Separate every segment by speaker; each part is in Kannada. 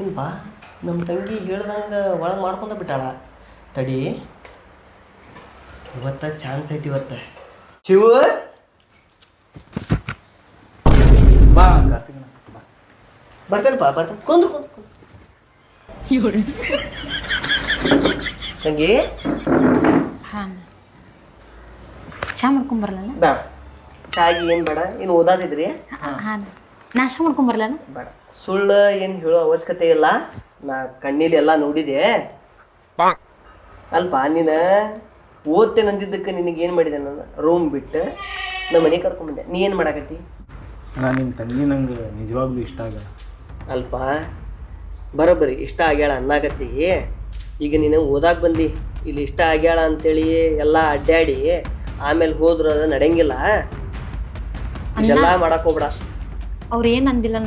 Speaker 1: ಇಲ್ವಾ ನಮ್ಮ ತಂಗಿ ಹೇಳ್ದಂಗೆ ಒಳಗೆ ಮಾಡ್ಕೊಂಡ ಬಿಟ್ಟಾಳ. ತಡಿ, ಇವತ್ತ ಚಾನ್ಸ್ ಐತಿ ಇವತ್ತು. ಶಿವು
Speaker 2: ಬಾ ಕಾರ್ತಿಕ್ ಬಾ.
Speaker 1: ಬರ್ತೇನಪ್ಪ, ಬರ್ತೇನೆ. ಕುಂದ್ರು ಕುಂದ್ರು ತಂಗಿ.
Speaker 3: ಹಾಂ, ಚಾ ಮಾಡ್ಕೊಂಬರಲ್ಲ?
Speaker 1: ಬೇಡ, ಚಾಗಿ ಏನು ಬೇಡ. ಏನು ಓದಾದಿದ್ರಿ?
Speaker 3: ಹಾಂ, ನಾಶ ಮಾಡ್ಕೊಂಬರಲ್ಲ?
Speaker 1: ಬೇಡ, ಸುಳ್ಳು ಏನು ಹೇಳೋ ಅವಶ್ಯಕತೆ ಇಲ್ಲ. ನಾ ಕಣ್ಣೀಲಿ ಎಲ್ಲ ನೋಡಿದೆ. ಅಲ್ಪ ನೀನು ಓದ್ತೇನೆ ಅಂದಿದ್ದಕ್ಕೆ ನಿನಗೆ ಏನು ಮಾಡಿದೆ? ನಾನು ರೂಮ್ ಬಿಟ್ಟು ನಮ್ಮ ಮನೆ ಕರ್ಕೊಂಬಂದೆ. ನೀ ಏನು ಮಾಡಾಕತ್ತಿ?
Speaker 2: ನಾನು ನಿಮ್ಮ ತಂಗಿ ನಂಗೆ ನಿಜವಾಗ್ಲೂ ಇಷ್ಟ ಆಗ.
Speaker 1: ಅಲ್ಪ ಬರೋಬ್ಬರಿ ಇಷ್ಟ ಆಗ್ಯಾಳ ಅನ್ನಾಗತ್ತಿ. ಈಗ ನೀನು ಓದಾಕ ಬಂದು ಇಲ್ಲಿ ಇಷ್ಟ ಆಗ್ಯಾಳ ಅಂತೇಳಿ ಎಲ್ಲ ಅಡ್ಡಾಡಿ ಆಮೇಲೆ ಹೋದ್ರೆ ಅದು ನಡೆಯಂಗಿಲ್ಲ. ಇದೆಲ್ಲ ಮಾಡಕ್ ಹೋಗ್ಬೇಡ.
Speaker 3: ಅವ್ರು ಏನು ಅಂದಿಲ್ಲ,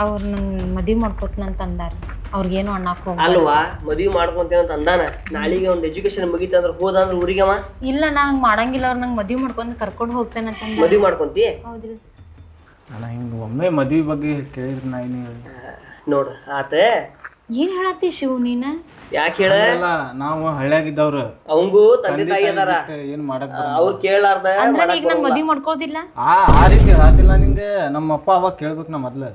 Speaker 3: ಅವ್ರು ನನ್ನ ಮದುವೆ ಮಾಡ್ಕೋತನಂತ ಅಂದಾರ. ಅವ್ರಿಗೇನು ಅಣ್ಣಾಕ್ ಹೋಗ
Speaker 1: ಅಲ್ವಾ, ಮದುವೆ ಮಾಡ್ಕೊಂತೇನೆ ಅಂತ ಅಂದಾನ. ನಾಳೆಗೆ ಒಂದು ಎಜುಕೇಶನ್ ಮುಗಿತಂದ್ರೆ ಹೋದಂದ್ರೆ ಊರಿಗವ.
Speaker 3: ಇಲ್ಲ, ನಾ ಹಂಗೆ ಮಾಡಂಗಿಲ್ಲ. ಅವ್ರು ನಂಗೆ ಮದುವೆ ಮಾಡ್ಕೊಂಡು ಕರ್ಕೊಂಡು ಹೋಗ್ತೇನೆ ಅಂತ ಅಂದ.
Speaker 1: ಮದುವೆ ಮಾಡ್ಕೊಂತಿ?
Speaker 3: ಹೌದಿಲ್ಲ.
Speaker 2: ನಾನು ಹಿಂಗೆ ಒಮ್ಮೆ ಮದುವೆ ಬಗ್ಗೆ ಕೇಳಿದ್ರೆ ನಾ ಏನು ಹೇಳಿ
Speaker 1: ನೋಡು ಆತ.
Speaker 3: ಏನು ಹೇಳತ್ತಿ ಶಿವ್ ನೀನು?
Speaker 1: ಯಾಕೆ ಹೇಳ?
Speaker 2: ನಾವು ಹಳ್ಳಿಯಾಗಿದ್ದವ್ರು,
Speaker 1: ಅವಂಗೂ ತಂದೆ ತಾಯಿ ಅದಾರ.
Speaker 2: ಏನು ಮಾಡಕ್
Speaker 1: ಅವ್ರು ಕೇಳಾರ್ದ
Speaker 3: ಅಂದ್ರೆ ಈಗ ನಂಗೆ ಮದುವೆ ಮಾಡ್ಕೋದಿಲ್ಲ?
Speaker 2: ಆ ರೀತಿ ಹೇಳತ್ತಿಲ್ಲ ನಿಂಗೆ. ನಮ್ಮಪ್ಪ ಅವಾಗ ಕೇಳ್ಬೇಕು ನಾ ಮೊದ್ಲು.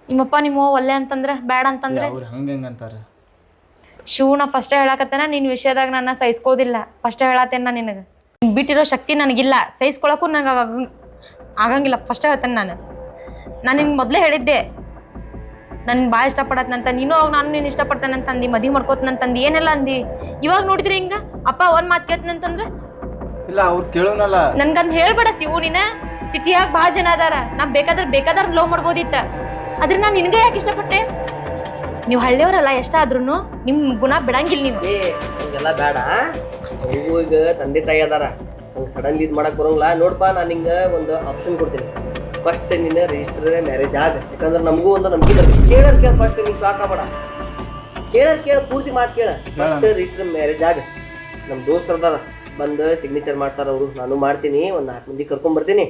Speaker 3: ನಿಮ್ಮಪ್ಪ ನಿಮ್ಮ ಒಲ್ಲೆ ಅಂತಂದ್ರೆ ಬೇಡ ಅಂತಂದ್ರೆ
Speaker 2: ಅವ್ರು ಹಂಗೆ ಅಂತಾರೆ.
Speaker 3: ಶಿವ್, ನಾ ಫಸ್ಟೇ ಹೇಳಕತ್ತೇನ ನಿನ್ನ ವಿಷಯದಾಗ ನನ್ನ ಸಹಿಸ್ಕೋದಿಲ್ಲ. ಫಸ್ಟೇ ಹೇಳತ್ತೇನೆ ನಾ ನಿನಗೆ. ಬಿಟ್ಟಿರೋ ಶಕ್ತಿ ನನಗಿಲ್ಲ, ಸಹಿಸ್ಕೊಳಕ್ಕೂ ನನಗೆ ಆಗಂಗಿಲ್ಲ. ಫಸ್ಟೇ ಹೇಳ್ತೇನೆ ನಾನು ನಿನ್ಗೆ ಮೊದಲೇ ಹೇಳಿದ್ದೆ ನನ್ನ ಭಾಳ ಇಷ್ಟಪಡತ್ತಂತ. ನೀನು ಅವಾಗ ನಾನು ನೀನು ಇಷ್ಟಪಡ್ತೇನೆ ಅಂತಂದು ಮದುವೆ ಮಾಡ್ಕೋತನಂತಂದು ಏನೆಲ್ಲ ಅಂದು. ಇವಾಗ ನೋಡಿದ್ರೆ ಹಿಂಗೆ ಅಪ್ಪ ಒಂದು ಮಾತು ಕೇಳ್ತೇನಂತಂದ್ರೆ
Speaker 2: ಇಲ್ಲ, ಅವ್ರು ಕೇಳೋನಲ್ಲ.
Speaker 3: ನನ್ಗಂದು ಹೇಳ್ಬೇಡ ಶಿವು. ನೀನು ಸಿಟಿಯಾಗ ಭಾಳ ಜನ ಅದಾರ. ನಾ ಬೇಕಾದ್ರೆ ಲವ್ ಮಾಡ್ಬೋದಿತ್ತ. ಆದ್ರೆ ನಾನು ನಿನಗೆ ಯಾಕೆ ಇಷ್ಟಪಟ್ಟೆ? ನೀವು ಹಳ್ಳಿಯವರಲ್ಲ, ಎಷ್ಟಾದ್ರೂ ನಿಮ್ಮ ಗುಣ ಬಿಡಂಗಿಲ್ಲ ನೀವು.
Speaker 1: ಹಂಗೆಲ್ಲ ಬೇಡ. ಅವಂಗೂ ಈಗ ತಂದೆ ತಾಯಿ ಅದಾರ. ಹಂಗೆ ಸಡನ್ಲಿ ಇದು ಮಾಡಕ್ ಬರೋಂಗಿಲ್ಲ. ನೋಡ್ಪಾ, ನಾನು ನಿಂಗೆ ಒಂದು ಆಪ್ಷನ್ ಕೊಡ್ತೀನಿ. ಫಸ್ಟ್ ನಿನ್ನ ರಿಜಿಸ್ಟರ್ ಮ್ಯಾರೇಜ್ ಆಗ. ಯಾಕಂದ್ರೆ ನಮಗೂ ಒಂದು ನಂಬಿಕೆ ಬರ್ತದೆ. ಕೇಳ ಫಸ್ಟ್ ನೀ ಶಾಕ್ ಆಗ್ಬೇಡ. ಕೇಳ ಪೂರ್ತಿ ಮಾತು ಕೇಳ. ಫಸ್ಟ್ ರಿಜಿಸ್ಟರ್ ಮ್ಯಾರೇಜ್ ಆಗ. ನಮ್ಮ ದೋಸ್ತರು ಅದಾರ, ಬಂದು ಸಿಗ್ನೇಚರ್ ಮಾಡ್ತಾರ ಅವರು. ನಾನು ಮಾಡ್ತೀನಿ, ಒಂದು 4 ಮಂದಿ ಕರ್ಕೊಂಡ್ಬರ್ತೀನಿ.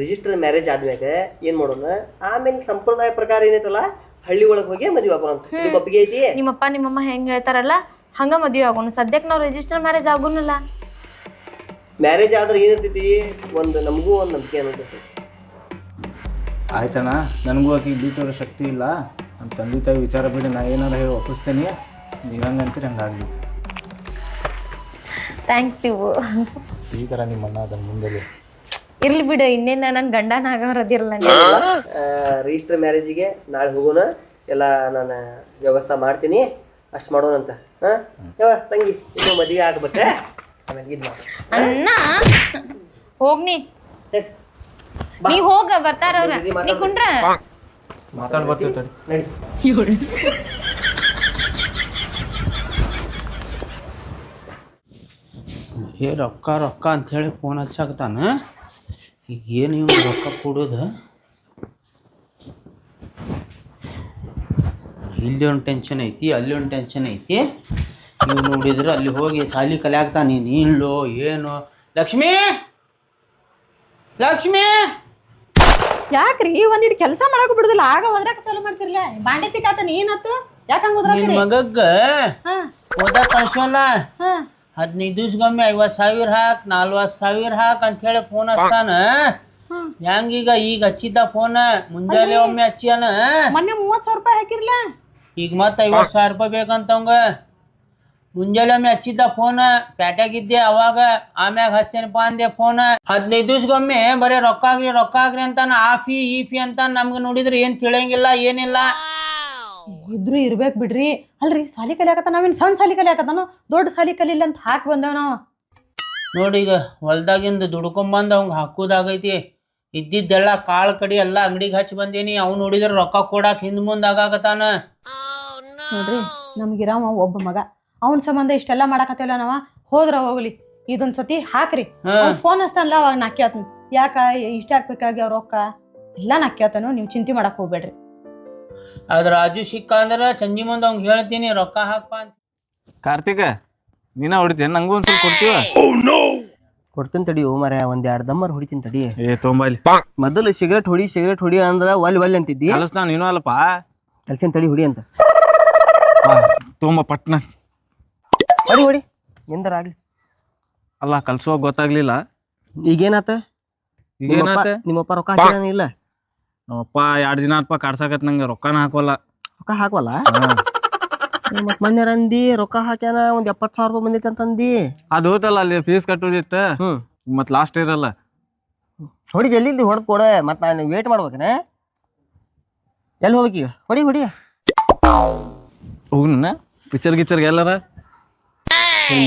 Speaker 1: ರಿಜಿಸ್ಟರ್ ಮ್ಯಾರೇಜ್ ಆದ್ಮ್ಯಾಗ ಏನು ಮಾಡೋಣ, ಆಮೇಲೆ ಸಂಪ್ರದಾಯ ಪ್ರಕಾರ ಏನೈತಲ್ಲ ಹಳ್ಳಿ ಒಳಗೆ ಹೋಗಿ ಮದುವೆ ಆಗೋಣ ಅಂತ. ಇದು ಒಪ್ಪಿಗೆ ಐತಿ?
Speaker 3: ನಿಮ್ಮಪ್ಪ ನಿಮ್ಮಮ್ಮ ಹೆಂಗೆ ಹೇಳ್ತಾರಲ್ಲ ಹಂಗೆ ಮದುವೆ ಆಗೋಣ. ಸದ್ಯಕ್ಕೆ ನಾವು ರಿಜಿಸ್ಟರ್ ಮ್ಯಾರೇಜ್ ಆಗೋನಲ್ಲ.
Speaker 1: ಮ್ಯಾರೇಜ್ ಆದ್ರೆ ಏನಿರ್ತೈತಿ, ಒಂದು ನಮಗೂ ಒಂದು ನಂಬಿಕೆ ಅನ್ನೋದು.
Speaker 2: ಆಯ್ತಣ್ಣ, ನನಗೂ ಆಕೆ ಬಿಟ್ಟಿರೋ ಶಕ್ತಿ ಇಲ್ಲ. ನಮ್ಮ ತಂದೆ ತಾಯಿ ವಿಚಾರ ಬಿಡಿ, ನಾ ಏನಾರ ಹೇಳಿ ಒಪ್ಪಿಸ್ತೇನೆ. ನೀವು ಹಂಗೆ ಅಂತೀರಿ ಹಂಗಾಗಲಿ.
Speaker 3: ಥ್ಯಾಂಕ್ಸ್ ಇವು.
Speaker 2: ಈ ಥರ ನಿಮ್ಮ ಅಣ್ಣ ಅದನ್ನು ಮುಂದೆ
Speaker 3: ಇರ್ಲಿ ಬಿಡು, ಇನ್ನೇನು ನನ್ನ ಗಂಡನ ಆಗೋರದಿರಲ್ಲ.
Speaker 1: ರಿಜಿಸ್ಟರ್ ಮ್ಯಾರೇಜಿಗೆ ನಾಳೆ ಹೋಗೋಣ. ಎಲ್ಲ ನಾನು ವ್ಯವಸ್ಥೆ ಮಾಡ್ತೀನಿ. ಅಷ್ಟು ಮಾಡೋಣಂತ. ಹಾಂ ತಂಗಿ, ಇನ್ನೂ ಮದುವೆ ಆಗ್ಬೇಕೆ? ಆಮೇಲೆ ಇದು ಮಾಡಿ
Speaker 3: ಅಣ್ಣ ಹೋಗ್ನಿ. ನೀ ಹೋಗ, ಬರ್ತಾರವ್ರ. ನೀ ಕುಂಡ್ರ
Speaker 2: ಮಾತಾಡ್ ಬರ್ತೀವಿ
Speaker 1: ನಡಿ.
Speaker 4: ರೊಕ್ಕ ಅಂಥೇಳಿ ಫೋನ್ ಹಚ್ಚಾಕತ್ತಾನ. ಈಗ ಏನು ಇವ್ ರೊಕ್ಕ ಕೊಡೋದು? ಇಲ್ಲಿ ಒಂದು ಟೆನ್ಷನ್ ಐತಿ, ಅಲ್ಲಿ ಒಂದು ಟೆನ್ಷನ್ ಐತಿ. ನೀವು ನೋಡಿದ್ರೆ ಅಲ್ಲಿ ಹೋಗಿ ಸಾಲಿ ಕಲಿಯಾಗ್ತಾನೆ. ನೀನು ಏನು? ಲಕ್ಷ್ಮೀ
Speaker 5: ಯಾಕ್ರಿ ಒಂದಿಟ್ಟು ಕೆಲಸ ಮಾಡಕ್ ಬಿಡುದಿಲ್ಲ? ಆಗ ಹೋದ್ರಾಕ ಚಾಲು ಮಾಡ್ತಿರ್ಲ. ಬಾಂಡೆ ತಿಕ್ಕಾತ ನೀನತ್ತು ಯಾಕ ಹಂಗ
Speaker 4: ನಿನ್ನ ಮಗಕ್ಕ ಓದಾ ಕಳ್ಸೋಲ್ಲ. 15 ದಿವ್ಸಗೊಮ್ಮೆ 50,000 ಹಾಕ್, 40,000 ಹಾಕ್ ಅಂತ ಹೇಳಿ ಫೋನ್ ಹಚ್ತಾನ. ಹೆಂಗೀಗ? ಈಗ ಹಚ್ಚಿದ್ದ ಫೋನ್ ಮುಂಜಾನೆ ಒಮ್ಮೆ ಹಚ್ಚಿಯಾನ.
Speaker 5: ಮೊನ್ನೆ 30,000 ರೂಪಾಯಿ ಹಾಕಿರ್ಲ.
Speaker 4: ಈಗ ಮತ್ತೆ 50,000 ರೂಪಾಯಿ ಬೇಕಂತವಂಗ. ಮುಂಜಾನೆ ಒಮ್ಮೆ ಹಚ್ಚಿದ್ದ ಫೋನ್, ಪ್ಯಾಟ್ಯಾಗಿದ್ದೆ ಅವಾಗ. ಆಮ್ಯಾಗ ಹಚ್ತೇನಪ್ಪ ಅಂದೆ ಫೋನ್. 15 ದಿವ್ಸಗೊಮ್ಮೆ ಬರೀ ರೊಕ್ಕ ಆಗ್ರಿ ಅಂತಾನ. ಆ ಫೀ ಈ ಫೀ ಅಂತ ನಮ್ಗೆ ನೋಡಿದ್ರೆ ಏನ್ ತಿಳಿಯಂಗಿಲ್ಲ, ಏನಿಲ್ಲ.
Speaker 5: ಇದ್ರು ಇರ್ಬೇಕ್ ಬಿಡ್ರಿ. ಅಲ್ರಿ ಸಾಲಿ ಕಲಿಯಾಕತ್ತ, ನಾವೇನ್ ಸಣ್ಣ ಸಾಲಿ ಕಲಿಯಾಕತ್ತಾನು? ದೊಡ್ಡ ಸಾಲಿ ಕಲಿಲ್ಲ ಅಂತ ಹಾಕಿ ಬಂದೇವ್ ನಾವು.
Speaker 4: ನೋಡಿ, ಈಗ ಹೊಲ್ದಾಗಿಂದ ದುಡ್ಕೊಂಬಂದು ಅವಂಗ ಹಾಕೋದಾಗೈತಿ. ಇದ್ದಿದ್ದೆಲ್ಲ ಕಾಳು ಕಡಿ ಎಲ್ಲ ಅಂಗಡಿಗೆ ಹಚ್ಚಿ ಬಂದೀನಿ. ಅವ್ನು ನೋಡಿದ್ರೆ ರೊಕ್ಕ ಕೊಡಾಕ್ ಹಿಂದ್ ಮುಂದ್ ಆಗಾಕತ್ತಾನ.
Speaker 5: ನೋಡ್ರಿ, ನಮ್ಗಿರಾವ ಒಬ್ಬ ಮಗ, ಅವನ ಸಂಬಂಧ ಇಷ್ಟೆಲ್ಲ ಮಾಡಾಕತ್ತೇವಲ್ಲ ನಾವ. ಹೋದ್ರ ಹೋಗ್ಲಿ, ಇದೊಂದ್ ಸತಿ ಹಾಕ್ರಿ. ಫೋನ್ ಹಚ್ತಾನಲ್ಲ ಅವಾಗ ನಾಕ್ಯಾತನ. ಯಾಕ ಇಷ್ಟ ಹಾಕ್ಬೇಕಾಗಿ ಅವ್ರ ರೊಕ್ಕ ಎಲ್ಲ ನಾಕ್ಯಾತನು. ನೀವು ಚಿಂತೆ ಮಾಡಕ್ ಹೋಗ್ಬೇಡ್ರಿ.
Speaker 4: ಅದ್ರ ರಾಜು ಸಿಕ್ಕ ಅಂದ್ರ ಸಂಜಿ ಮುಂದೆ ಅವ್ಗೆ ಹೇಳ್ತೀನಿ ರೊಕ್ಕ ಹಾಕ್ಪ ಅಂತ.
Speaker 2: ಕಾರ್ತಿಕ, ನೀನ ಹೊಡಿತೀನಿ, ನಂಗೂ ಒಂದ್ ಸ್ವಲ್ಪ ಕೊಡ್ತೀವ?
Speaker 1: ಕೊಡ್ತೀನಿ ತಡಿ. ಮರ ಒಂದ್ 2 ದಮ್ಮರ್ ಹೊಡಿತೀನಿ ತಡಿ.
Speaker 2: ತೊಂಬಲ್ಲಿ
Speaker 1: ಮೊದಲು ಸಿಗರೇಟ್ ಹೊಡಿ ಅಂದ್ರ ಒಲ್ ಅಂತಿದ್ದಿ.
Speaker 2: ಕಲಿಸ್ತಾನ ನೀನು ಅಲ್ಲಪ್ಪ.
Speaker 1: ಕಲ್ಸಿನ ತಡಿ ಹೊಡಿ ಅಂತ
Speaker 2: ತುಂಬ ಪಟ್ನ
Speaker 1: ಹೊಡಿ ಹೊಡಿ ಎಂದರ ಆಗ್ಲಿ.
Speaker 2: ಅಲ್ಲ ಕಲ್ಸುವಾಗ ಗೊತ್ತಾಗ್ಲಿಲ್ಲ.
Speaker 1: ಈಗೇನಾತ?
Speaker 2: ಈಗೇನಾತ?
Speaker 1: ನಿಮ್ಮಪ್ಪ ರೊಕ್ಕ ಹಾಕಿದಾನ ಇಲ್ಲ?
Speaker 2: ನಮ್ಮಪ್ಪ 2 ದಿನ ಆತ್ಪ ಕಾಡ್ಸಾಕತ್ ನಂಗೆ ರೊಕ್ಕನ ಹಾಕೋಲ್ಲ.
Speaker 1: ರೊಕ್ಕ ಹಾಕವಲ್ಲ? ಮತ್ ಮೊನ್ನೆ ಅಂದಿ ರೊಕ್ಕ ಹಾಕ್ಯಾನ ಒಂದ್ 70,000 ರೂಪಾಯಿ ಬಂದೈತೆ ಅಂತಂದಿ.
Speaker 2: ಅದು ಹೋತಲ್ಲ ಅಲ್ಲಿ ಫೀಸ್ ಕಟ್ಟೋದಿತ್ತ. ಮತ್ ಲಾಸ್ಟ್ ಇರಲ್ಲ.
Speaker 1: ಹೊಡಿ ಜಲ್ದಿ ಹೊಡೆದ್ ಕೊಡ. ಮತ್ ನಾನು ವೇಟ್ ಮಾಡ್ಬೇಕನ? ಎಲ್ಲಿ ಹೋಗ್ಬೇಕೀಗ? ಹೊಡಿ ಹೊಡಿ.
Speaker 2: ಹೋಗ್ನ ಪಿಕ್ಚರ್ ಗಿಚ್ಚರ್ಗೆ ಎಲ್ಲಾರ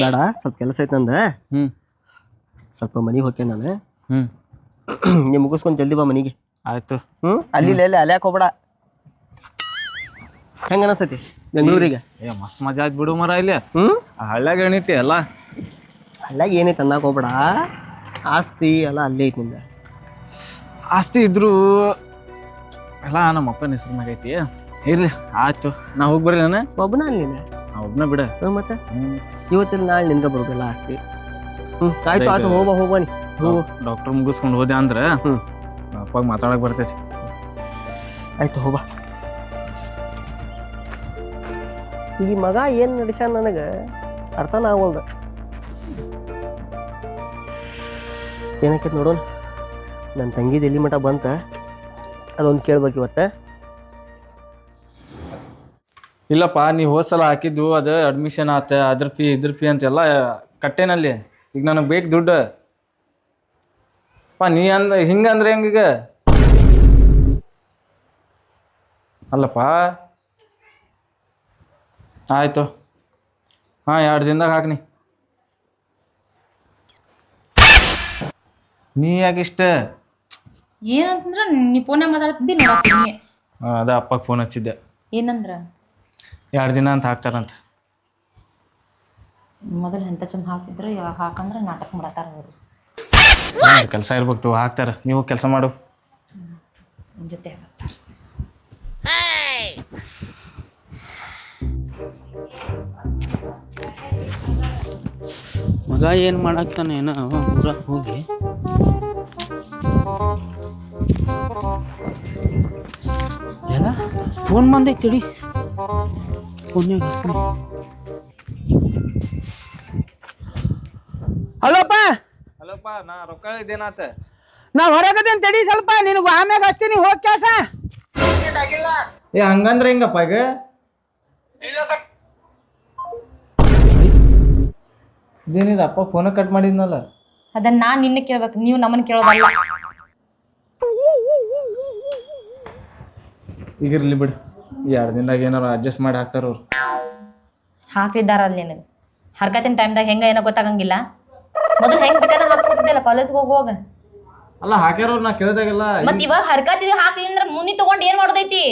Speaker 1: ಬೇಡ, ಸ್ವಲ್ಪ ಕೆಲಸ ಐತೆ ನಂದ. ಸ್ವಲ್ಪ ಮನೆಗೆ ಹೋಗ್ತೇನೆ ನಾನು. ನೀ ಮುಗಿಸ್ಕೊಂಡು ಜಲ್ದಿ ಬಾ ಮನೆಗೆ.
Speaker 2: ಆಯ್ತು.
Speaker 1: ಅಲ್ಲಿ ಅಲ್ಯಾಕ್ ಹೋಗ್ಬೇಡ. ಹೆಂಗ ಅನಸ್ತೈತಿ ಬೆಂಗಳೂರಿಗೆ?
Speaker 2: ಮಸ್ತ್ ಮಜಾ ಆಯ್ತು ಬಿಡು ಮರ ಇಲ್ಲಿ. ಹಳ್ಳ್ಯಾಗ ಏನಿಟ್ಟಿ ಅಲ್ಲ.
Speaker 1: ಹಳ್ಳ್ಯಾಗ ಏನೈತೆ ಅನ್ನಕ್ ಹೋಗ್ಬೇಡ. ಆಸ್ತಿ ಎಲ್ಲ ಅಲ್ಲೇ ಐತಿ ನಿಂದ.
Speaker 2: ಆಸ್ತಿ ಇದ್ರು ಎಲ್ಲ ನಮ್ಮ ಅಪ್ಪನ ಹೆಸರು ಮ್ಯಾಗ ಐತಿ. ಇರ್ಲಿ ಆಯ್ತು, ನಾ ಹೋಗಿ ಬರ್ರಿ. ನಾನು
Speaker 1: ಒಬ್ಬನ ಅಲ್ಲಿ
Speaker 2: ನಾ ಒಬ್ನ ಬಿಡ.
Speaker 1: ಮತ್ತೆ ಇವತ್ತಿನ ನಾಳೆ ನಿನ್ಗ ಬರೋದಿಲ್ಲ ಆಸ್ತಿ. ಆಯ್ತು ಆಯ್ತು, ಹೋಗ್ಬಾ ನೀ ಹೋಗು.
Speaker 2: ಡಾಕ್ಟರ್ ಮುಗಿಸ್ಕೊಂಡು ಹೋದೆ ಅಂದ್ರೆ ಅಪ್ಪಾಗ ಮಾತಾಡಕ್ ಬರ್ತೈತಿ.
Speaker 1: ಆಯ್ತು ಹೋಗ್ಬಾ. ಈ ಮಗ ಏನ್ ನಡೆಸ್ಯಾನ ನನಗ ಅರ್ಥನ ಆಗವಲ್ದ. ಏನಕ್ಕೈತಿ ನೋಡೋಣ. ನನ್ನ ತಂಗಿದ ಎಲ್ಲಿ ಮಠ ಬಂತ ಅದೊಂದು ಕೇಳ್ಬೇಕು ಇವತ್ತ.
Speaker 2: ಇಲ್ಲಪ್ಪ, ನೀ ಹೋದ್ಸಲ ಹಾಕಿದ್ದು ಅದು ಅಡ್ಮಿಷನ್ ಆತ, ಅದ್ರ ಫೀ ಇದ್ರ ಫೀ ಅಂತೆಲ್ಲ ಕಟ್ಟೇನಲ್ಲಿ. ಈಗ ನನಗೆ ಬೇಕು ದುಡ್ಡು. ನೀ ಹಿಂಗಂದ್ರೆ ಹೆಂಗೀಗ? ಅಲ್ಲಪ್ಪ ಆಯ್ತು. 2 ದಿನದಾಗ ಹಾಕ್ನಿ. ನೀ ಯಾಕಿಷ್ಟ?
Speaker 3: ಏನಂತಂದ್ರ ನೀ ಫೋನ್ ಮಾತಾಡ್ತಿದ್ದಿ ನೋಡತ್ತೀನಿ.
Speaker 2: ಅದ ಅಪ್ಪಗೆ ಫೋನ್ ಹಚ್ಚಿದ್ದೆ.
Speaker 3: ಏನಂದ್ರ
Speaker 2: 2 ದಿನ ಅಂತ ಹಾಕ್ತಾರಂತ.
Speaker 3: ಮೊದಲು ಎಂತ ಚಂದ ಹಾಕ್ತಿದ್ರು, ಇವಾಗ ಹಾಕಂದ್ರೆ ನಾಟಕ ಮಾಡತ್ತಾರ ಅವರು.
Speaker 2: ಕೆಲಸ ಇರ್ಬೇಕು, ಹಾಕ್ತಾರ. ನೀವು ಕೆಲಸ ಮಾಡು.
Speaker 3: ನಿಮ್ಮ ಜೊತೆ
Speaker 4: ಮಗ ಏನು ಮಾಡಾಕ್ತಾನೆ ಏನೋ ಊರಾಗ ಹೋಗಿ. ಎಲ್ಲ ಫೋನ್ ಬಂದೈತಿ ತಡಿ. ಫೋನ್ಯಾಗ ಹಲೋಪ್ಪ.
Speaker 2: ಅಲ್ಲಪ್ಪ, ನಾ ರೊಕ್ಕ ಇದೇನಾತ?
Speaker 4: ನಾ ಹೊರಗದೇನು ತಡಿ ಸ್ವಲ್ಪ, ನಿನಗೆ ಆಮ್ಯಾಗ ಹಚ್ತೀನಿ ಹೋಗಿ ಕೆಲಸ.
Speaker 2: ಹಂಗಂದ್ರೆ ಹೆಂಗಪ್ಪ ಈಗ? ಇದೇನಿದೆ ಅಪ್ಪ ಫೋನ ಕಟ್ ಮಾಡಿದ್ನಲ್ಲ.
Speaker 3: ಅದನ್ನ ನಾನ್ ನಿನ್ನ ಕೇಳ್ಬೇಕು, ನೀವು ನಮ್ಮನ್ನ ಕೇಳೋದಲ್ಲ.
Speaker 2: ಈಗ ಇರ್ಲಿ ಬಿಡು, 2 ದಿನದಾಗ ಏನಾರು ಅಡ್ಜಸ್ಟ್ ಮಾಡಿ ಹಾಕ್ತಾರ ಅವ್ರು.
Speaker 3: ಹಾಕ್ತಿದ್ದಾರಲ್ಲ ನಿನಗೆ ಹರ್ಕತಿನ ಟೈಮ್ದಾಗ ಹೆಂಗ ಏನೋ ಗೊತ್ತಾಗಂಗಿಲ್ಲ. ಮೊದಲು ಹೆಂಗ್ ಬೇಕಾದ್ರೆ ಹಾಕ್ಸ್ಕೊತಿದ್ದಲ್ಲ ಕಾಲೇಜ್ಗೆ ಹೋಗುವಾಗ.
Speaker 2: ಅಲ್ಲ ಹಾಕ್ಯಾರವ್ರು, ನಾ ಕೇಳಿದಾಗೆಲ್ಲ
Speaker 3: ಮತ್ ಇವಾಗ ಹರ್ಕತಿದ್ ಹಾಕ್ಲಿ ಅಂದ್ರೆ ಮುಂದೆ ತಗೊಂಡ್ ಏನ್ ಮಾಡೋದೈತಿ?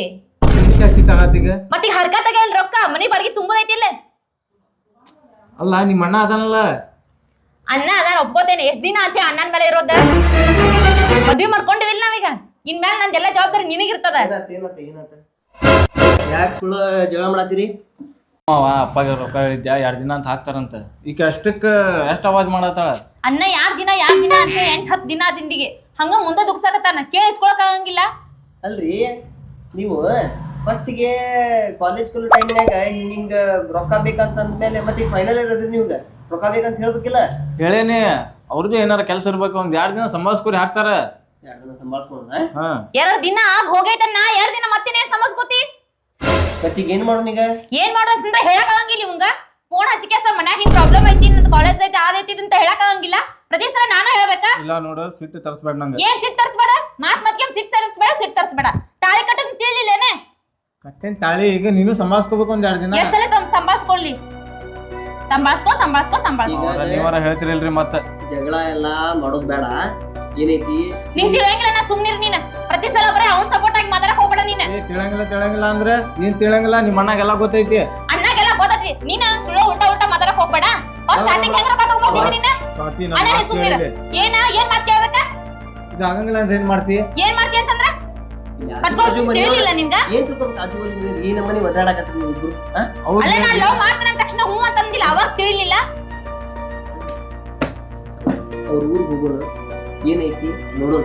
Speaker 2: ತಗತ್ತೀಗ.
Speaker 3: ಮತ್ ಈಗ ಹರ್ಕತಾಗ ಏನ್ ರೊಕ್ಕ ಮನಿ ಬಾಡಿಗೆ ತುಂಬೋದೈತಿ ಇಲ್ಲ?
Speaker 2: ಅಲ್ಲ ನಿಮ್ಮ ಅಣ್ಣ ಅದಾನಲ್ಲ.
Speaker 3: ಅಣ್ಣ ಅದಾನ ಒಪ್ಕೋತೇನೆ. ಎಷ್ಟ್ ದಿನ ಅಂತ ಅಣ್ಣನ ಮೇಲೆ ಇರೋದ? ಮದ್ವಿ ಮಾಡ್ಕೊಂಡಿವಿಲ್ಲ ನಾವೀಗ. ಇನ್ಮೇಲೆ ನಂದೆಲ್ಲ ಜವಾಬ್ದಾರಿ ನಿನಗಿರ್ತದ.
Speaker 1: ಯಾಕೆ ಸುಳ್ಳು ಜಗಳ ಮಾಡತ್ತೀರಿ?
Speaker 2: ಅಪ್ಪಗೆ ರೊಕ್ಕ ಹೇಳಿದ್ಯಾ 2 ದಿನ ಅಂತ ಹಾಕ್ತಾರಂತ. ಈಗ ಅಷ್ಟಕ್ಕೆ ಎಷ್ಟು ಅವಾಜ್ ಮಾಡತ್ತಾಳ?
Speaker 3: ಅಣ್ಣ 2 ದಿನ ಅಂತ 8-10 ದಿನ ದಿಂದಿಗೆ ಹಂಗ ಮುಂದೆ ದುಗ್ಸಾಕತ್ತಾನ. ಕೇಳಿಸ್ಕೊಳಕ್ ಆಗಂಗಿಲ್ಲ.
Speaker 1: ಅಲ್ರಿ, ನೀವು ಫಸ್ಟಿಗೆ ಕಾಲೇಜ್ ಕಲು ಟೈಮ್ನಾಗ ಹಿಂಗ ರೊಕ್ಕ ಬೇಕಂತಂದ್ಮೇಲೆ ಮತ್ತೆ ಫೈನಲ್ ಇರೋದ್ರಿ ನೀವ್ಗ ರೊಕ್ಕ ಬೇಕಂತ ಹೇಳ್ಬೇಕಿಲ್ಲ?
Speaker 2: ಹೇಳೇನಿ, ಅವ್ರದ್ದು ಏನಾರ ಕೆಲಸ ಇರ್ಬೇಕು. 2 ದಿನ ಸಂಭಾಳಿಸ್ಕೊರಿ ಹಾಕ್ತಾರ.
Speaker 1: 2 ದಿನ ಸಂಭಾಳಿಸ್ಕೊಳ್ಳೋಣ.
Speaker 3: 2 ದಿನ ಆಗ ಹೋಗೈತನ್ನ. 2 ದಿನ ಮತ್ತೇನೇನ್ ಸಂಭಾಳಿಸ್ಕೋತಿ?
Speaker 1: ಮತ್ತೀಗ ಏನ್ ಮಾಡೋಣ ಈಗ?
Speaker 3: ಏನ್ ಮಾಡೋದಂತ ಹೇಳಕ್ ಆಗಂಗಿಲ್ಲ. ಇವಂಗ ಫೋನ್ ಹಚ್ಚಿಕೆ ಮನ್ಯಾಗ ಹಿಂಗ್ ಪ್ರಾಬ್ಲಮ್ ಐತಿ, ನಂದು ಕಾಲೇಜ್ ಐತಿ, ಅದೈತಿ ಅಂತ ಹೇಳಕ್ ಆಗಂಗಿಲ್ಲ. ಪ್ರತಿ ಸಲ ನಾನ ಹೇಳ್ಬೇಕಾ?
Speaker 2: ಇಲ್ಲ ನೋಡು, ಸಿಟ್ಟು ತರಿಸ್ಬೇಡ ನಂಗೆ.
Speaker 3: ಏನ್ ಸಿಟ್ಟು ತರಿಸ್ಬೇಡ? ಮತ್ಕೆ ಸಿಟ್ಟು ತರಿಸ್ಬೇಡ. ತಾಳಿ ಕಟ್ಟನ್ ತಿಳಿಲಿಲ್ಲೇನೆ?
Speaker 2: ಕಟ್ಟಿನ ತಾಳಿ ಈಗ ನೀನು ಸಂಭಾಳಿಸ್ಕೋಬೇಕು 2 ದಿನ.
Speaker 3: ಎಷ್ಟ್ ಸಲ ಸಂಭಾಳಿಸ್ಕೊಳ್ಳಿ? ಸಂಭಾಳಿಸ್ಕೋ.
Speaker 2: ನೀವಾರ ಹೇಳ್ತಿರಲ್ರಿ ಮತ್ತ.
Speaker 1: ಜಗಳ ಎಲ್ಲಾ ಮಾಡೋದ್ ಬೇಡ. ಏನೈತಿ
Speaker 3: ನಿಂಗ್ ತಿಳಿಯಂಗಿಲ್ಲ, ನಾ ಸುಮ್ನಿರ್ ನೀನ. ಪ್ರತಿ ಸಲ ಬರೀ ಅವ್ನ್ ಸಪೋರ್ಟ್ ಆಗಿ ಮಾತಾಡಕ್ ಹೋಗ್ಬೇಡ ನೀನ.
Speaker 2: ತಿಳಂಗಿಲ್ಲ ಅಂದ್ರೆ ನೀನ್ ತಿಳಂಗಿಲ್ಲ. ನಿಮ್ಮ ಅಣ್ಣಗೆಲ್ಲ ಗೊತ್ತೈತಿ.
Speaker 3: ಅಣ್ಣಗೆಲ್ಲ ಗೊತ್ತೈತಿ. ನೀನ್ ಸುಳ್ಳು ಉಲ್ಟಾ ಮಾತಾಡಕ್ ಹೋಗ್ಬೇಡ. ಸ್ಟಾರ್ಟಿಂಗ್ ಹೆಂಗ್ ರೊಕ್ಕ ತಗೊಂಡ್ಬರ್ತೀನಿ ನೀನ?
Speaker 2: ಸ್ವಾತಿ,
Speaker 3: ಅಣ್ಣ ನೀ ಸುಮ್ನಿರ. ಏನ್ ಮಾತ್ ಕೇಳ್ಬೇಕ?
Speaker 2: ಇದು ಆಗಂಗಿಲ್ಲ ಅಂದ್ರೆ ಏನ್ ಮಾಡ್ತಿ?
Speaker 3: ಏನ್ ಮಾಡ್ತಿ ಅಂತಂದ್ರ ತಿಳಿಲಿಲ್ಲ ನಿನ್ಗ?
Speaker 1: ಏನ್ ತಿಳ್ಕೊಬೇಕು? ಆಜು ಬಾಜು ಮನೆಯವ್ರು ಈ ನಮ್ಮನೆ ಒದ್ದಾಡಕತ್ತೀರಿ ನೀವು ಇಬ್ರು.
Speaker 3: ಅಲ್ಲ, ನಾನ್ ಲವ್ ಮಾಡ್ತಾನ ತಕ್ಷಣ ಹೂ ಅಂತಂದಿಲ್ಲ, ಅವಾಗ ತಿಳಿಲಿಲ್ಲ.
Speaker 1: ಅವ್ರ ಊರಿಗೆ ಹೋಗೋರು ಏನೈತಿ ನೋಡೋಣ.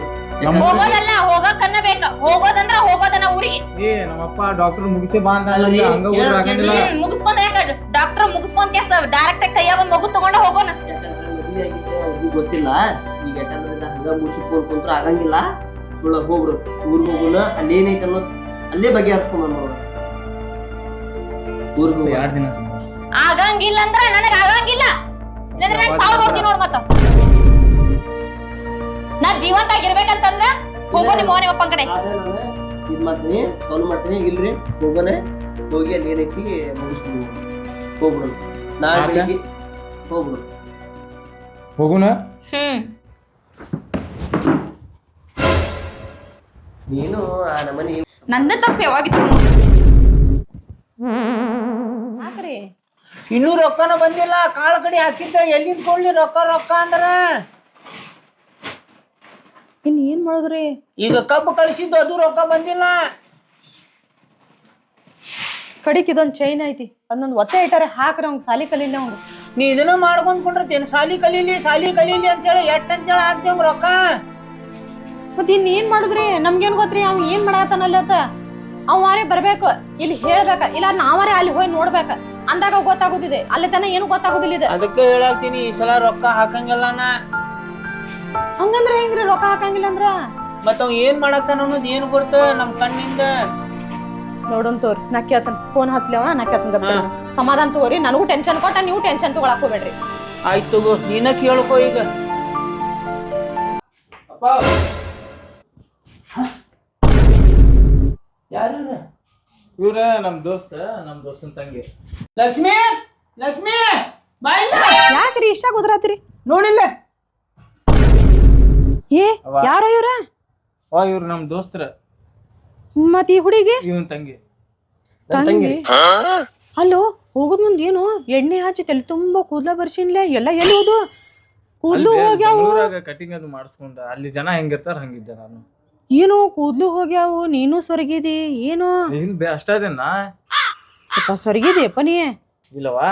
Speaker 3: ಹೋಗೋದಲ್ಲ, ಹೋಗಕ್ಕನ್ನ ಹೋಗ್ಲೇಬೇಕ. ಹೋಗೋದಂದ್ರ ಹೋಗೋದನ ಊರಿಗೆ.
Speaker 2: ಏ ನಮ್ಮಪ್ಪ ಡಾಕ್ಟರ್ ಮುಗಿಸಿ ಬಾ ಅಂತ
Speaker 1: ಅಲ್ರಿ,
Speaker 2: ಹಂಗ ಹೋಗ್ರ ಆಗಂಗಿಲ್ಲ.
Speaker 3: ಮುಗಿಸ್ಕೊಂಡ್ ಯಾಕ ಡಾಕ್ಟರ್ ಮುಗಿಸ್ಕೊಂಡ್ ಕೇಸ ಡೈರೆಕ್ಟ್ ಆಗಿ ಕೈಯಾಗ ಒಂದ್ ಮಗು ತಗೊಂಡ ಹೋಗೋಣ.
Speaker 1: ಯಾಕಂದ್ರೆ ಮದುವೆ ಆಗಿದ್ದ ಅವ್ರಿಗೂ ಗೊತ್ತಿಲ್ಲ. ಈಗ ಯಾಕಂದ್ರೆ ಹಂಗ ಮುಚ್ಚಿಟ್ಕೊಂಡ್ ಕುಂತ್ರ ಆಗಂಗಿಲ್ಲ. ಸುಳ್ಳ ಹೋಗ್ಬಿಡು, ಊರಿಗೆ ಹೋಗೋಣ. ಅಲ್ಲಿ ಏನೈತೆ ಅನ್ನೋದು ಅಲ್ಲೇ ಬಗೆಹರಿಸ್ಕೊಂಡ್ ಬಂದ್ಬಿಡೋಣ. ಊರಿಗೆ ಹೋಗಿ
Speaker 2: 2 ದಿನ ಸಂತೋಷ.
Speaker 3: ಆಗಂಗಿಲ್ಲ ಅಂದ್ರ ನನಗ ಆಗಂಗಿಲ್ಲ. ಇಲ್ಲಂದ್ರೆ ನಾನು ಸಾವು ನೋಡ್ತೀನಿ ನೋಡ್ ಮತ್ತ. ನಾ ಜೀವಂತ ಆಗಿರ್ಬೇಕಂತಂದ್ರ ಹೋಗೋ ನಿಮ್ಮ ಅಪ್ಪ ಕಡೆ.
Speaker 1: ಇದ್ ಮಾಡ್ತೀನಿ, ಸಾಲ್ವ್ ಮಾಡ್ತೀನಿ. ಇಲ್ರಿ ಹೋಗೋಣ, ಹೋಗಿ ಅಲ್ಲಿ ಏನೈತಿ ಮುಗಿಸ್ಕೊಂಡು ಹೋಗ್ಬಿಡೋಣ. ನಾಳೆ
Speaker 2: ಆತ?
Speaker 1: ಬೆಳಿಗ್ಗೆ ಹೋಗ್ಬಿಡೋಣ.
Speaker 2: ಹೋಗುಣ.
Speaker 1: ನೀನು ಆ ನಮ್ಮನಿ
Speaker 3: ನಂದ ತಪ್ಪು ಯಾವಾಗಿತ್ತು?
Speaker 5: ಹಾಕ್ರಿ
Speaker 4: ಇನ್ನೂ ರೊಕ್ಕನ ಬಂದಿಲ್ಲ. ಕಾಳ ಕಡೆ ಹಾಕಿದ್ದ ಎಲ್ಲಿಂದ ಕೊಡ್ಲಿ ರೊಕ್ಕ ರೊಕ್ಕ ಅಂದ್ರ
Speaker 5: ಇನ್ ಏನ್ ಮಾಡುದ್ರಿ?
Speaker 4: ಈಗ ಕಬ್ಬು ಕಳಿಸಿದ್ದು ಅದು ರೊಕ್ಕ ಬಂದಿಲ್ಲ.
Speaker 5: ಕಡಿಕ್ ಇದೊಂದ್ ಚೈನ್ ಐತಿ, ಅದೊಂದ್ ಒತ್ತೆ ಇಟ್ಟಾರೆ ಹಾಕ್ರಿ. ಅವ್ನ್ ಸಾಲಿ ಕಲೀಲಿ ಅವ್ನು.
Speaker 4: ನೀ ಇದನ್ನ ಮಾಡ್ಕೊಂಡ್ ಕೊಂಡ್ರತೇನು? ಸಾಲಿ ಕಲೀಲಿ ಅಂತ ಹೇಳಿ ಎಷ್ಟ್ ಅಂತೇಳಿ ಹಾಕ್ತೇವ್ ರೊಕ್ಕ.
Speaker 5: ಮತ್ ಇನ್ ಏನ್ ಮಾಡುದ್ರಿ? ನಮ್ಗೇನ್ ಗೊತ್ತ್ರಿ ಅವ್ ಏನ್ ಮಾಡಾತಾನಲ್ಲ ಅತ್ತ. ಅವಾರೇ ಬರ್ಬೇಕು, ಇಲ್ಲಿ ಹೇಳ್ಬೇಕ, ಇಲ್ಲ ನಾವರೇ ಅಲ್ಲಿ ಹೋಗಿ ನೋಡ್ಬೇಕ. ಅಂದಾಗ ಗೊತ್ತಾಗುದಿದೆ, ಅಲ್ಲಿ ತನ ಏನು ಗೊತ್ತಾಗುದಿಲ್ಲ ಇದು.
Speaker 4: ಅದಕ್ಕೆ ಹೇಳಾಕ್ತೀನಿ, ಈ ಸಲ ರೊಕ್ಕ ಹಾಕಂಗಿಲ್ಲ ನಾ.
Speaker 5: ಹಂಗಂದ್ರ ಹೆಂಗ್ರಿ ರೊಕ್ಕ ಹಾಕಂಗಿಲ್ಲ ಅಂದ್ರ?
Speaker 4: ಮತ್ತ ಅವ್ ಏನ್ ಮಾಡಾಕ್ತಾನ ಅನ್ನೋದು ಏನ್ ಗೊತ್ತ ನಮ್ ಕಣ್ಣಿಂದ.
Speaker 5: ನೋಡೋನ್ ತೋರಿ, ನಾ ಕೇಳ್ತಾನ. ಫೋನ್ ಹಚ್ಲೇವ, ನಾ ಕೇಳ್ತಾನ. ಸಮಾಧಾನ ತಗೋರಿ, ನನಗೂ ಟೆನ್ಷನ್ ಕೊಟ್ಟ, ನೀವು ಟೆನ್ಷನ್ ತಗೊಳಕ್ ಹೋಗ್ಬೇಡ್ರಿ.
Speaker 4: ಆಯ್ತು ತಗೋ, ನೀನ ಕೇಳ್ಕೊ ಈಗ. ಯಾರು
Speaker 2: ಇವ್ರ ನಮ್ ದೋಸ್ತನ್ ತಂಗಿ.
Speaker 4: ಲಕ್ಷ್ಮಿ ಲಕ್ಷ್ಮಿ ಬಾಯಿಲ್ಲ.
Speaker 5: ಯಾಕ್ರಿ ಇಷ್ಟ ಗುದ್ರಾತ್ರಿ?
Speaker 4: ನೋಡಿಲ್ಲ
Speaker 5: ಏ ಯಾರೋ ಇವ್ರ?
Speaker 2: ಇವ್ರು ನಮ್ ದೋಸ್ತರ.
Speaker 5: ಮತ್ ಈ ಹುಡುಗಿ
Speaker 2: ಇವನ್ ತಂಗಿ.
Speaker 5: ತಂಗಿ? ಅಲ್ಲೋ ಹೋಗುದ್ ಮುಂದ್ ಏನು ಎಣ್ಣೆ ಹಚ್ಚಿ ತಲೆ ತುಂಬಾ ಕೂದ್ಲ ಬರ್ಸಿನ್ಲೆ. ಎಲ್ಲ ಎಲ್ಲಿ ಹೋದು? ಕೂದ್ಲು ಹೋಗ್ಯಾವು.
Speaker 2: ಕಟಿಂಗ್ ಅದು ಮಾಡಿಸ್ಕೊಂಡ ಅಲ್ಲಿ ಜನ ಹೆಂಗಿರ್ತಾರ ಹಂಗಿದ್ದೆ ನಾನು.
Speaker 5: ಏನು ಕೂದ್ಲು ಹೋಗ್ಯಾವು, ನೀನು ಸೊರಗಿದಿ ಏನು?
Speaker 2: ಅಷ್ಟೇನಾ?
Speaker 5: ಸೊರಗಿದಿಯಪ್ಪ ನೀ?
Speaker 2: ಇಲ್ಲವಾ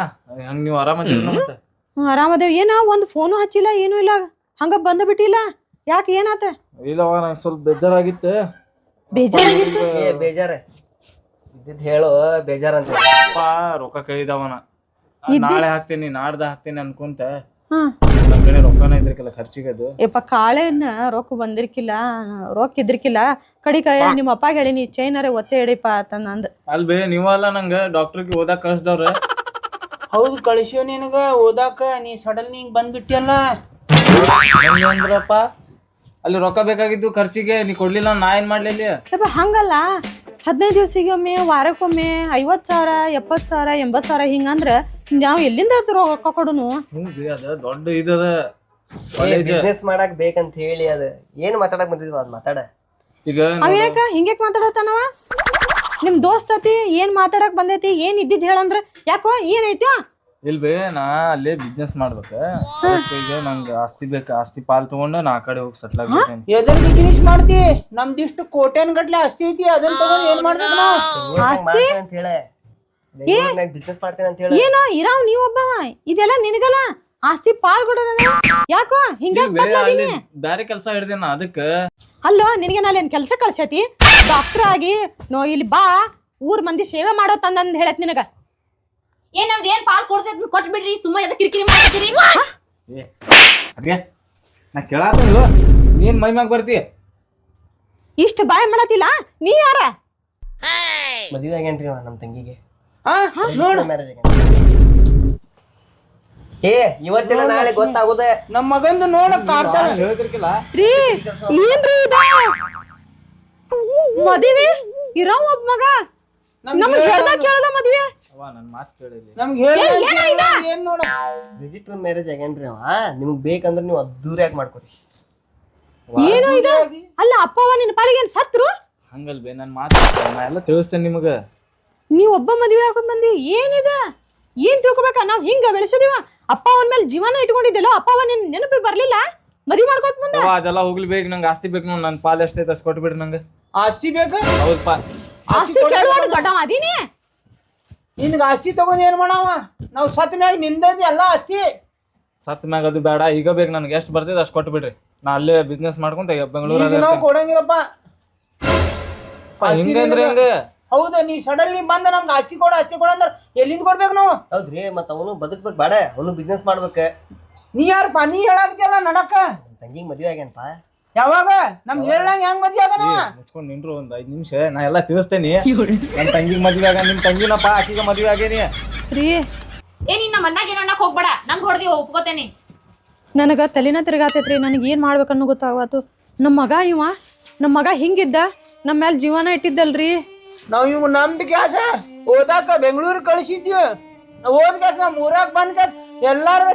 Speaker 2: ಹಂಗ ನೀವು ಆರಾಮದಿಲ್ಲ ಮತ್ತೆ?
Speaker 5: ಆರಾಮದೇವ್. ಏನ ಒಂದ್ ಫೋನು ಹಚ್ಚಿಲ್ಲ, ಏನು ಇಲ್ಲ, ಹಂಗ ಬಂದ ಬಿಟ್ಟಿಲ್ಲ. ಯಾಕೆ ಏನಾತ?
Speaker 2: ಇಲ್ಲವಾ ನಂಗೆ ಸ್ವಲ್ಪ ಬೇಜಾರಾಗಿತ್ತು.
Speaker 5: ಬೇಜಾರಾಗಿತ್ತು?
Speaker 1: ಏ ಬೇಜಾರ ಇದ್ದಿದ್ ಹೇಳು. ಬೇಜಾರ ಅಂತ
Speaker 2: ರೊಕ್ಕ ಕೈದವನ. ನಾಳೆ ಹಾಕ್ತೇನಿ ನಾಡ್ದ ಹಾಕ್ತೇನಿ ಅನ್ಕೊಂತ
Speaker 5: ಹಾ
Speaker 2: ನಮ್ ಕಡೆ ರೊಕ್ಕನ ಇದ್ರಿಕಲ್ಲ ಖರ್ಚಿಗೆ. ಅದು
Speaker 5: ಯಪ್ಪ ಕಾಳೆನ ರೊಕ್ಕ ಬಂದಿರ್ಕಿಲ್ಲ, ರೊಕ್ಕ ಇದ್ರಿಕಿಲ್ಲ. ಕಡಿಕ ನಿಮ್ಮ ಅಪ್ಪ ಹೇಳಿನಿ ಚೈನರೇ ಒತ್ತೆ ಇಡಿಪ ಅಂತಂದ ಅಂದ್.
Speaker 2: ಅಲ್ಬೇ ನೀವಲ್ಲ ನಂಗ ಡಾಕ್ಟರ್ಗೆ ಓದಾಕ್ ಕಳ್ಸ್ದವ್ರ.
Speaker 4: ಹೌದು ಕಳಿಸ್ಯೋ ನಿನಗ ಓದಾಕ. ನೀ ಸಡನ್ ಹಿಂಗ್ ಬಂದ್ಬಿಟ್ಟಿಯಲ್ಲ.
Speaker 2: ಅಂದ್ರಪ್ಪ ಅಲ್ಲಿ ರೊಕ್ಕ ಬೇಕಾಗಿದ್ದು ಖರ್ಚಿಗೆ, ನೀ ಕೊಡ್ಲಿಲ್ಲ ನಾ ಏನ್ ಮಾಡ್ಲಿ ಅಲ್ಲಿ?
Speaker 5: ಯಪ್ಪ ಹಂಗಲ್ಲ, 15 ದಿವ್ಸಿಗೊಮ್ಮೆ, ವಾರಕ್ಕೊಮ್ಮೆ 50,000, 70,000, 80,000 ಹಿಂಗಂದ್ರ ನಾವ್ ಎಲ್ಲಿಂದ ರೊಕ್ಕ ಕೊಡುನು?
Speaker 2: ಅದ ದೊಡ್ಡ ಇದದ
Speaker 1: ಬಿಸ್ನೆಸ್ ಮಾಡಕ್ ಬೇಕಂತ ಹೇಳಿ ಅದ ಏನ್ ಮಾತಾಡಕ್ ಬಂದಿದ್ವ ಅದ್ ಮಾತಾಡ.
Speaker 2: ಈಗ
Speaker 5: ಅವ್ಯಾಕ ಹಿಂಗ್ಯಾಕ್ ಮಾತಾಡತಾನವ? ನಿಮ್ ದೋಸ್ತತಿ ಏನ್ ಮಾತಾಡಕ್ ಬಂದೈತಿ? ಏನ್ ಇದ್ದಿದ್ ಹೇಳಂದ್ರ ಯಾಕೋ ಏನೈತಿ?
Speaker 2: ಇಲ್ಬೇ ನಾ ಅಲ್ಲೇ ಬಿಸ್ನೆಸ್ ಮಾಡ್ಬೇಕ. ಈಗ ನಂಗ ಆಸ್ತಿ ಬೇಕ, ಆಸ್ತಿ ಪಾಲ್ ತಗೊಂಡು ನಾ ಆ ಕಡೆ ಹೋಗಿ ಸೆಟ್ಲ್ ಆಗ್ಬೇಕೇನಿ.
Speaker 4: ಎದ್ರ ಬಿಸಿನೆಸ್ ಮಾಡ್ತಿ? ನಮ್ದಿಷ್ಟು ಕೋಟ್ಯಾನ್ ಗಟ್ಲೆ ಆಸ್ತಿ ಐತಿ, ಅದನ್ನ ತಗೊಂಡ್ ಏನ್ ಮಾಡ್ಬೇಕು ನಾವು?
Speaker 5: ಆಸ್ತಿ
Speaker 1: ಅಂತ ಹೇಳ ಬಿಸ್ನೆಸ್ ಮಾಡ್ತೇನೆ ಅಂತ ಹೇಳ.
Speaker 5: ಏನೋ ಇರಾವ್ ನೀವ್ ಒಬ್ಬವ, ಇದೆಲ್ಲ ನಿನಗಲ್ಲ. ಆಸ್ತಿ ಪಾಲ್ ಕೊಡೋದ ಯಾಕೋ ಹಿಂಗ್ಯಾಕ್ ಬದ್ಲಾದೀನಿ?
Speaker 2: ಬ್ಯಾರೆ ಕೆಲ್ಸ ಹಿಡ್ದೇನ ಅದಕ್ಕ.
Speaker 5: ಅಲ್ಲೋ ನಿನಗೆ ನಾಲೇನ್ ಕೆಲ್ಸ ಕಳ್ಸೈತಿ? ಡಾಕ್ಟರ್ ಆಗಿ ಇಲ್ಲಿ ಬಾ, ಊರ್ ಮಂದಿ ಸೇವೆ ಮಾಡೋ ತಂದಂದ್ ಹೇಳತ್ ನಿನಗ.
Speaker 3: ಏನ್ ನಮ್ದು ಏನ್ ಪಾಲ್ ಕೊಡ್ತೈತಿ ಕೊಟ್ಬಿಡ್ರಿ, ಸುಮ್ಮ ಎದ ಕಿರಿಕಿರಿ ಮಾಡ್ತೀರಿ?
Speaker 2: ಸರಿಯಾ ನಾ ಕೇಳಾತಲ್ಲ, ನೀನ್ ಮೈ ಮ್ಯಾಗ ಬರ್ತಿ?
Speaker 5: ಇಷ್ಟ ಬಾಯ್ ಮಾಡತಿಲ್ಲ ನೀ ಯಾರ?
Speaker 1: ಮದುವೆ ಆಗೇನ್ರಿ ನಮ್ ತಂಗಿಗೆ.
Speaker 4: ನೋಡು
Speaker 1: ಮ್ಯಾರೇಜ್ ಏ ಇವತ್ತಿನ ನಾಳೆ ಗೊತ್ತಾಗುದ.
Speaker 4: ನಮ್ ಮಗಂದು ನೋಡ ಕಾಡ್ತಾನ.
Speaker 2: ಹೇಳ್ತಿರ್ಕಿಲ್ಲ
Speaker 5: ರೀ ಏನ್ರಿ ಇದ ಮದುವೆ ಇರೋ ಒಬ್ಬ ಮಗ ನಮ್ಗೆ ಹೇಳ್ದ ಕೇಳ್ದ ಮದುವೆ?
Speaker 2: ಅವ್ವ ನನ್ ಮಾತು ಕೇಳಿಲ್ಲ.
Speaker 4: ನಮ್ಗೆ ಹೇಳಿ ಏನ್ ನೋಡ.
Speaker 1: ರಿಜಿಸ್ಟರ್ ಮ್ಯಾರೇಜ್ ಆಗೇನ್ರಿ ಅವ. ನಿಮ್ಗ್ ಬೇಕಂದ್ರ ನೀವು ಅದ್ದೂರಿಯಾಗಿ ಮಾಡ್ಕೊರಿ.
Speaker 5: ಏನೋ ಇದ? ಅಲ್ಲ ಅಪ್ಪವ ನಿನ್ನ ಪಾಲಿಗೆ ಏನ್ ಸತ್ರು?
Speaker 2: ಹಂಗಲ್ಬೇ ನನ್ ಮಾತು ನಾ ಎಲ್ಲ ತಿಳಿಸ್ತೇನೆ ನಿಮಗ.
Speaker 5: ನೀವ್ ಒಬ್ಬ ಮದುವೆ ಹಾಕೊಂಡ್ ಬಂದಿ, ಏನಿದ? ಏನ್ ತಿಳ್ಕೊಬೇಕ? ನಾವ್ ಹಿಂಗ ಬೆಳೆಸಿದೀವ. ಅಪ್ಪ ಅವನ್ ಮೇಲೆ ಜೀವನ ಇಟ್ಕೊಂಡಿದ್ದೆಲ್ಲ, ಅಪ್ಪವ ನಿನ್ ನೆನಪಿ ಬರ್ಲಿಲ್ಲ ಮದ್ವಿ ಮಾಡ್ಕೋತ ಮುಂದೆ?
Speaker 2: ಅದೆಲ್ಲ ಹೋಗ್ಲಿ ಬೇಕು, ನಂಗೆ ಆಸ್ತಿ ಬೇಕು ನೋಡಿ. ನನ್ ಪಾಲ್ ಎಷ್ಟೈತೆ ಅಷ್ಟು ಕೊಟ್ಬಿಡ್ರಿ ನಂಗೆ.
Speaker 4: ಆಸ್ತಿ ಬೇಕ?
Speaker 2: ಹೌದಪ್ಪ.
Speaker 5: ಆಸ್ತಿ ಕೇಳುವಾಗ ದೊಡ್ಡವ ಅದೀನಿ.
Speaker 4: ನಿನ್ಗ ಆಸ್ತಿ ತಗೊಂಡ್ ಏನ್ ಮಾಡವ? ನಾವ್ ಸತ್ ಮ್ಯಾಗ ನಿಂದದ ಎಲ್ಲ ಆಸ್ತಿ.
Speaker 2: ಸತ್ ಮ್ಯಾಗ ಅದು ಬೇಡ, ಈಗ ಬೇಕು ನನಗೆ. ಎಷ್ಟು ಬರ್ತೈತೆ ಅಷ್ಟು ಕೊಟ್ಬಿಡ್ರಿ. ನಾ ಅಲ್ಲೇ ಬಿಸ್ನೆಸ್ ಮಾಡ್ಕೊಂತ ಬೆಂಗಳೂರಾಗ
Speaker 4: ನಾವ್ ಕೊಡಂಗಿಲ್ಲಪ್ಪ.
Speaker 2: ಯಪ್ಪ ಹಿಂಗಂದ್ರೆ ಹೆಂಗ
Speaker 4: ಹೌದಾ ನೀ ಸಡನ್ಲಿ ಬಂದ ನಮ್ಗೆ ಆಸ್ತಿ ಕೊಡ ಅಂದ್ರ ಎಲ್ಲಿಂದ ಕೊಡ್ಬೇಕು ನಾವು?
Speaker 1: ಹೌದ್ರಿ ಮತ್ತ ಅವನು ಬದುಕ್ಬೇಕು ಬೇಡ, ಅವನು ಬಿಸ್ನೆಸ್ ಮಾಡ್ಬೇಕ.
Speaker 4: ನೀ ಯಾರಪ್ಪ ನೀ ಹೇಳಾಕತಿಯಲ್ಲ ನಡಕ?
Speaker 1: ತಂಗಿಗೆ ಮದ್ವೆ ಆಗ್ಯಾನಪ್ಪ.
Speaker 4: ಯಾವಾಗ ನಮ್ಗೆ ಹೇಳಂಗ ಹೆಂಗ್ ಮದ್ವೆ ಆಗನ?
Speaker 2: ಮುಚ್ಕೊಂಡ್ ನಿಂಡ್ರು ಒಂದ್ 5 ನಿಮಿಷ, ನಾ ಎಲ್ಲಾ ತಿಳಿಸ್ತೇನಿ. ನನ್ ತಂಗಿಗ್ ಮದ್ವೆ ಆಗ, ನಿಮ್ ತಂಗಿನಪ್ಪ ಆಕಿಗೆ ಮದ್ವೆ ಆಗೇನಿ.
Speaker 5: ರೀ
Speaker 3: ಏ ನಿನ್ನ ಮಣ್ಣಾಗ ಏನೋ ಅನ್ನಕ್ ಹೋಗ್ಬೇಡ, ನಂಗೆ ಹೊಡ್ದಿ ಒಪ್ಕೋತೇನಿ.
Speaker 5: ನನಗೆ ತಲೆನ ತಿರ್ಗಾತೈತ್ರಿ, ನನಗೆ ಏನು ಮಾಡ್ಬೇಕನ್ನೋ ಗೊತ್ತಾಗತ್ತು. ನಮ್ಮ ಮಗ ಹಿಂಗಿದ್ದ, ನಮ್ಮ ಮೇಲೆ ಜೀವನ ಇಟ್ಟಿದ್ದಲ್ರಿ.
Speaker 4: ನಾವ್ ಇವ್ ನಂಬಿಕೆ ಆಸ ಓದಾಕ ಬೆಂಗಳೂರು ಕಳಿಸಿದ್ವಿ. ಓದ್ ಕೆಸ್ ನಮ್ ಊರಾಗ ಬಂದ್ ಕೆಸ್ ಎಲ್ಲಾರು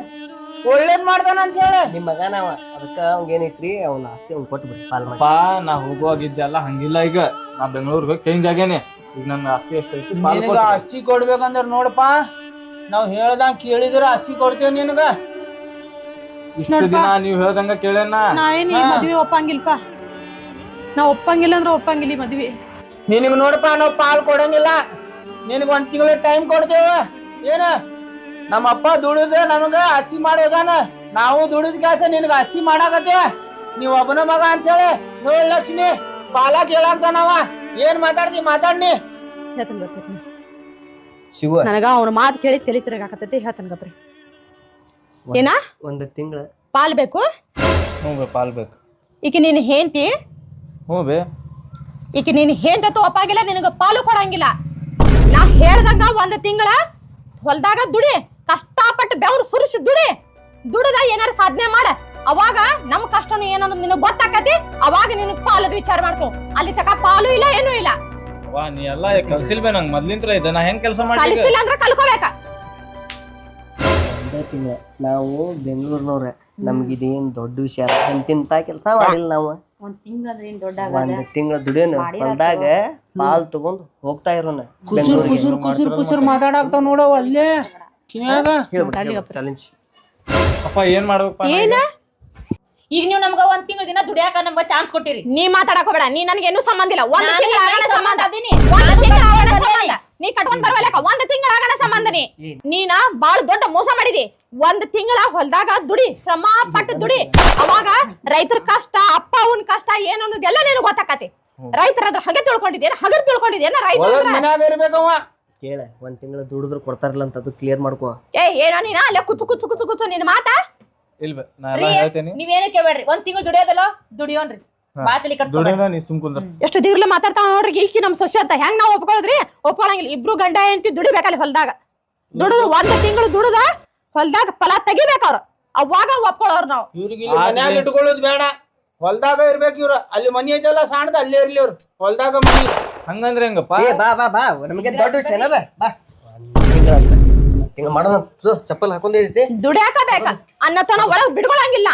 Speaker 4: ಒಳ್ಳೇದ್ ಮಾಡ್ತಾನ ಅಂತ ಹೇಳಿ
Speaker 1: ನಿಮ್ ಮಗನವ, ಅದಕ್ಕ ಅವ್ನ ಏನೈತ್ರಿ, ಅವ್ನ ಆಸ್ತಿ ಅವ್ನ್ ಕೊಟ್ಟು ಬಿಡಿ, ಪಾಲ್ ಮಾಡಿ.
Speaker 2: ಪಾ ನಾ ಹೋಗುವಾಗಿದ್ದೆಲ್ಲ ಹಂಗಿಲ್ಲ. ಈಗ ನಾ ಬೆಂಗಳೂರಿಗೆ ಚೇಂಜ್ ಆಗೇನಿ. ಈಗ ನನ್ನ ಆಸ್ತಿ ಎಷ್ಟೈತಿ
Speaker 4: ನಿನಗ ಆಸ್ತಿ ಕೊಡ್ಬೇಕಂದ್ರ ನೋಡಪ್ಪ, ನಾವ್ ಹೇಳ್ದಂಗ ಕೇಳಿದ್ರ ಆಸ್ತಿ ಕೊಡ್ತೇವ್ ನಿನಗ.
Speaker 2: ಇಷ್ಟು ದಿನ ನೀವ್ ಹೇಳ್ದಂಗ ಕೇಳೇನ.
Speaker 5: ನಾ ಏನು ಈ ಮದ್ವೆ ಒಪ್ಪಂಗಿಲ್ಪ. ನಾ ಒಪ್ಪಂಗಿಲ್ಲ ಅಂದ್ರೆ ಒಪ್ಪಂಗಿಲ್ಲ ಈ ಮದ್ವೆ.
Speaker 4: ನಿನಗ ನೋಡಪ್ಪ ನಾವ್ ಪಾಲ್ ಕೊಡಂಗಿಲ್ಲ. ನಿನಗ 1 ತಿಂಗಳ ಟೈಮ್ ಕೊಡ್ತೇವ. ಏನ ನಮ್ಮ ಅಪ್ಪ ದುಡಿದ ನಮಗ ಆಸ್ತಿ ಮಾಡೋದಾನ, ನಾವು ದುಡಿದ ಕೆಲಸ ನಿನಗ ಆಸ್ತಿ ಮಾಡಾಕತ್ತೇವ. ನೀವ್ ಒಬ್ಬನ ಮಗ ಅಂತ ಹೇಳಿ ನೋಡ್ ಲಕ್ಷ್ಮಿ ಪಾಲ ಕೇಳಾಕ್ತಾನವ. ಏನ್ ಮಾತಾಡ್ತಿ ಮಾತಾಡ್ನಿ.
Speaker 5: ಹೇಳ್ತಾನೆ ಗಪ್ರಿ,
Speaker 1: ಶಿವ
Speaker 5: ನನಗ ಅವ್ನ ಮಾತು ಕೇಳಿ ತಲೆ ತಿರ್ಗಾಕತ್ತೈತಿ. ಹೇಳ್ತಾನೆ ಗಪ್ರಿ. ಏನ
Speaker 1: ಒಂದು ತಿಂಗಳ
Speaker 5: ಪಾಲ್ ಬೇಕು?
Speaker 2: ಹ್ಞೂ ಬೇ, ಪಾಲ್ ಬೇಕು.
Speaker 5: ಈಗ ನೀನು ಹೇಂತಿ,
Speaker 2: ಹ್ಞೂ ಬೇ.
Speaker 5: ಈಗ ನೀನು ಹೇಂತತ್ತು ಒಪ್ಪಾಗಿಲ್ಲ, ನಿನಗ ಪಾಲು ಕೊಡಂಗಿಲ್ಲ. ನಾ ಹೇಳ್ದಾಗ 1 ತಿಂಗಳ ಹೊಲ್ದಾಗ ದುಡಿ, ಕಷ್ಟಪಟ್ಟು ಬೆವ್ರು ಸುರಿಸಿ ದುಡಿದ ಏನಾರ ಸಾಧನೆ ಮಾಡ. ಅವಾಗ ನಮ್ ಕಷ್ಟನು ಏನಂದ್ ನಿನಗ್ ಗೊತ್ತಾಕತಿ. ಅವಾಗ ನಿನಗ್ ಪಾಲದ ವಿಚಾರ ಮಾಡ್ಕೊ. ಅಲ್ಲಿ ತಕ ಪಾಲು ಇಲ್ಲ, ಏನೂ ಇಲ್ಲ.
Speaker 2: ವಾ ನೀ ಎಲ್ಲ ಕಲ್ಸಿಲ್ಬೇ ನಂಗೆ ಮೊದ್ಲಿಂತ್ರ ಇದೆ. ನಾ ಹೆಂಗ್ ಕೆಲಸ ಮಾಡಿ
Speaker 5: ಕಲಿಸಿಲ್ಲ ಅಂದ್ರೆ ಕಲ್ಕೋಬೇಕ.
Speaker 1: ಒಂದೇ ತಿಂಗಳ ನಾವು ಬೆಂಗಳೂರಿನವ್ರೆ, ನಮ್ಗಿದೇನ್ ದೊಡ್ಡ ವಿಷಯ ಅಲ್ಲ. ಅಂತಿಂತ ಕೆಲಸ ಮಾಡಿಲ್ಲ ನಾವು.
Speaker 3: 1 ತಿಂಗಳ ಅಂದ್ರೆ ಏನ್ ದೊಡ್ಡ
Speaker 1: 1 ತಿಂಗಳ ದುಡಿಯೋನು ಹೊಲ್ದಾಗ ಪಾಲ್ ತಗೊಂಡ್ ಹೋಗ್ತಾ ಇರೋನ
Speaker 4: ಕುಸುರ್ ಮಾತಾಡಾಕ್ತಾವ ನೋಡವ ಅಲ್ಲೇ ಕಿನ್ಯಾಗ.
Speaker 1: ಚಾಲೆಂಜ್.
Speaker 2: ಅಪ್ಪ ಏನ್ ಮಾಡ್ಬೇಕಪ್ಪ?
Speaker 5: ಏನ
Speaker 3: ಈಗ ನೀವು ನಮ್ಗ 1 ತಿಂಗಳ ದಿನ ದುಡಿಯಾಕ ನಮ್ಗ ಚಾನ್ಸ್ ಕೊಟ್ಟಿರಿ.
Speaker 5: ನೀ ಮಾತಾಡಕ್ ಹೋಗ್ಬೇಡ. ನೀ ನನಗೇನು ಸಂಬಂಧ ಇಲ್ಲ. 1
Speaker 3: ನಾನು
Speaker 5: ತಿಂಗಳ ಆಗಣ ಸಂಬಂಧ.
Speaker 3: ಅದೀನಿ.
Speaker 5: 1 ತಿಂಗಳ ಆಗಣ ಸಂಬಂಧ. ನೀ ಕಟ್ಕೊಂಡ್ ಬರ್ವಲ್ಲಕ 1 ತಿಂಗಳ ಆಗಣ ಸಂಬಂಧ. ನೀನ ಬಾಳ ದೊಡ್ಡ ಮೋಸ ಮಾಡಿದಿ. 1 ತಿಂಗಳ ಹೊಲ್ದಾಗ ದುಡಿ, ಶ್ರಮ ಪಟ್ಟು ದುಡಿ. ಅವಾಗ ರೈತರ ಕಷ್ಟ, ಅಪ್ಪ ಅವನ್ ಕಷ್ಟ ಏನು ಅನ್ನೋದೆಲ್ಲ ನಿನಗೆ ಗೊತ್ತಾಕತಿ. ರೈತರಾದ್ರ ಹಾಗೆ ತಿಳ್ಕೊಂಡಿದ್ದೇನ, ಹಗರ್ ತಿಳ್ಕೊಂಡಿದ್ದೇನ ರೈತರ?
Speaker 4: ಮನ್ಯಾಗ ಇರ್ಬೇಕವ.
Speaker 1: ಕೇಳ, 1 ತಿಂಗಳ ದುಡಿದ್ರು ಕೊಡ್ತಾರಲ್ಲ ಅಂತ ಅದು ಕ್ಲಿಯರ್ ಮಾಡ್ಕೋ.
Speaker 5: ಏನೋ ನೀನ ಅಲ್ಲೇ ಕುಚ್ಚು ನಿನ್ ಮಾತಾ.
Speaker 2: ಇಲ್ಬೇ, ನಾ ಎಲ್ಲ ಹೇಳ್ತೇನಿ.
Speaker 3: ನೀವೇನು ಕೇಳ್ಬೇಡ್ರಿ. 1 ತಿಂಗಳು ದುಡಿಯೋದಲ್ಲ, ದುಡಿಯೋನ್ರಿ. ಬಾಚಲಿ ಕಟ್ಸ್ಕೊಬೇಡ್ರಿ.
Speaker 2: ದುಡಿನ ನೀ ಸುಮ್ ಕುಂದ್ರ.
Speaker 5: ಎಷ್ಟು ದಿಗ್ಲ ಮಾತಾಡ್ತಾವ ನೋಡ್ರಿ ಈಕಿ ನಮ್ ಸೊಸೆ ಅಂತ. ಹೆಂಗ್ ನಾವ್ ಒಪ್ಕೊಳ್ಳೋದ್ರಿ? ಒಪ್ಕೊಳಂಗಿಲ್ಲ. ಇಬ್ರು ಗಂಡ ಹೆಂಡತಿ ದುಡಿಬೇಕಲ್ಲಿ ಹೊಲ್ದಾಗ. ದುಡಿದು 1 ತಿಂಗಳು ದುಡಿದ ಹೊಲ್ದಾಗ ಫಲ ತೆಗಿಬೇಕವ್ರು. ಅವಾಗ ಒಪ್ಕೊಳ್ಳೋರು ನಾವು.
Speaker 4: ಇವ್ರಿಗೆ ಮನ್ಯಾಗ ಇಟ್ಕೊಳ್ಳೋದು ಬೇಡ, ಹೊಲ್ದಾಗ ಇರ್ಬೇಕು ಇವ್ರು. ಅಲ್ಲಿ ಮನಿ ಐತಲ್ಲ ಸಾಣದ, ಅಲ್ಲೇ ಇರ್ಲಿ ಅವ್ರು ಹೊಲ್ದಾಗ ಮನಿ.
Speaker 2: ಹಂಗಂದ್ರೆ ಹೆಂಗಪ್ಪ?
Speaker 1: ಏ ಬಾ ಬಾ ಬಾ, ನಮಗೆ ದೊಡ್ಡ ವಿಷಯ ಏನದ. ಬಾ, 1 ತಿಂಗಳ ಮಾಡೋಣ. ಚಪ್ಪಲ್ ಹಾಕೊಂಡೈತಿ,
Speaker 5: ದುಡಿಯಾಕ ಬೇಕ ಅನ್ನತನ ಒಳಗ್ ಬಿಡ್ಕೊಳಂಗಿಲ್ಲ.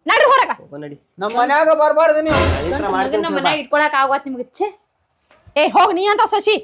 Speaker 5: ನಡ್ರಿ ಹೊರಗ.
Speaker 1: ನಡಿ.
Speaker 4: ನಮ್ ಮನ್ಯಾಗ ಬರ್ಬಾರ್ದು ನೀವು.
Speaker 3: ನಮ್ಮ ಮನ್ಯಾಗ ಇಟ್ಕೊಳಕ್ ಆಗವತ್ ನಿಮ್ಗೆ.
Speaker 5: ಹೋಗ್ ನೀ ಅಂತ ಸೊಸಿ.